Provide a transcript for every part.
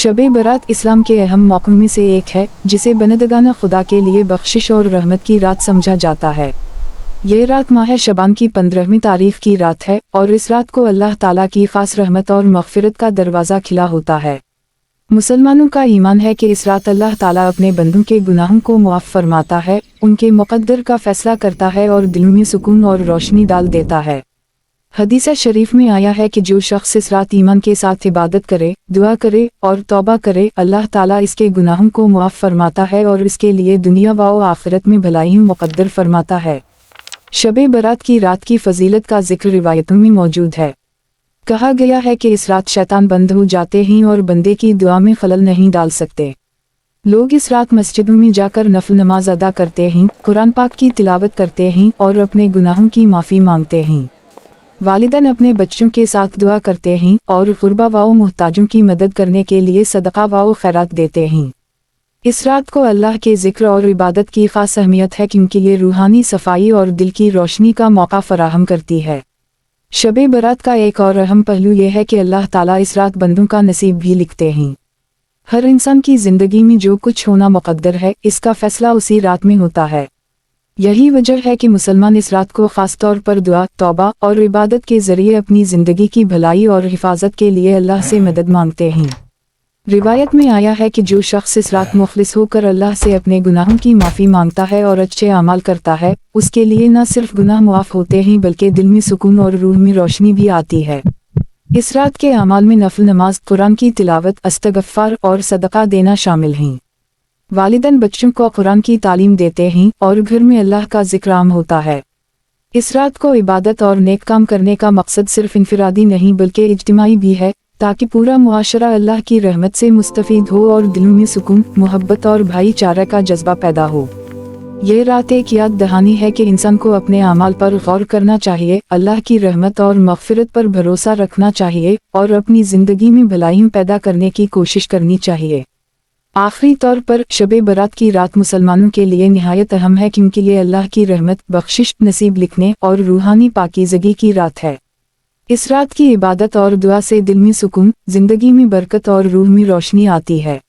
शब-ए बरात इस्लाम के अहम मौक़ों में से एक है, जिसे बंदगाना खुदा के लिए बख्शिश और रहमत की रात समझा जाता है। ये रात माह शबान की 15वीं तारीख की रात है और इस रात को अल्लाह ताला की ख़ास रहमत और मग़फ़िरत का दरवाज़ा खिला होता है। मुसलमानों का ईमान है कि इस रात अल्लाह ताला अपने बंदों के गुनाहों को मुआफ़ फरमाता है, उनके मुक़द्दर का फ़ैसला करता है और दिलों में सुकून और रोशनी डाल देता है। हदीस शरीफ में आया है कि जो शख्स इस रात ईमान के साथ इबादत करे, दुआ करे और तौबा करे, अल्लाह ताला इसके गुनाहों को मुआफ़ फरमाता है और इसके लिए दुनिया व आखिरत में भलाई मुक़द्दर फरमाता है। शब-ए बरात की रात की फजीलत का जिक्र रिवायतों में मौजूद है। कहा गया है कि इस रात शैतान बंद हो जाते हैं और बंदे की दुआ में खलल नहीं डाल सकते। लोग इस रात मस्जिदों में जाकर नफल नमाज अदा करते हैं, कुरान पाक की तिलावत करते हैं और अपने गुनाहों की माफ़ी मांगते हैं। वालिदैन अपने बच्चों के साथ दुआ करते हैं और ग़ुरबा व मुहताजों की मदद करने के लिए सदका व खैरात देते हैं। इस रात को अल्लाह के ज़िक्र और इबादत की ख़ास अहमियत है क्योंकि ये रूहानी सफाई और दिल की रोशनी का मौका फ़राहम करती है। शब-ए बरात का एक और अहम पहलू ये है कि अल्लाह ताला इस रात बंदों का नसीब भी लिखते हैं। हर इंसान की ज़िंदगी में जो कुछ होना मुक़द्दर है, इसका फ़ैसला उसी रात में होता है। यही वजह है कि मुसलमान इस रात को ख़ास तौर पर दुआ, तौबा और इबादत के ज़रिए अपनी ज़िंदगी की भलाई और हिफाजत के लिए अल्लाह से मदद मांगते हैं। रिवायत में आया है कि जो शख्स इस रात मुखलिस होकर अल्लाह से अपने गुनाहों की माफ़ी मांगता है और अच्छे अमाल करता है, उसके लिए न सिर्फ गुनाह मुआफ़ होते हैं बल्कि दिल में सुकून और रूह में रोशनी भी आती है। इस रात के अमाल में नफल नमाज, कुरान की तिलावत, इस्तग़फ़ार और सदका देना शामिल हैं। वालिदैन बच्चों को कुरान की तालीम देते हैं और घर में अल्लाह का ज़िक्र आम होता है। इस रात को इबादत और नेक काम करने का मकसद सिर्फ इनफिरादी नहीं बल्कि इज्तिमाई भी है, ताकि पूरा मुआशरा अल्लाह की रहमत से मुस्तफ़ीद हो और दिलों में सुकून, मोहब्बत और भाईचारे का जज्बा पैदा हो। ये रात एक याद दहानी है कि इंसान को अपने अमाल पर गौर करना चाहिए, अल्लाह की रहमत और मग़फ़िरत पर भरोसा रखना चाहिए और अपनी ज़िंदगी में भलाई पैदा करने की कोशिश करनी चाहिए। आखिरी तौर पर शब-ए बरात की रात मुसलमानों के लिए निहायत अहम है क्योंकि ये अल्लाह की रहमत, बख्शिश, नसीब लिखने और रूहानी पाकीज़गी की रात है। इस रात की इबादत और दुआ से दिल में सुकून, ज़िंदगी में बरकत और रूह में रोशनी आती है।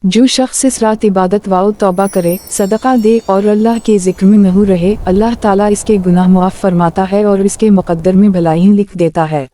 जो शख्स इस रात इबादत व तौबा करे, सदका दे और अल्लाह के ज़िक्र में महू रहे, अल्लाह ताला इसके गुनाह मुआफ़ फरमाता है और इसके मुक़द्दर में भलाई लिख देता है।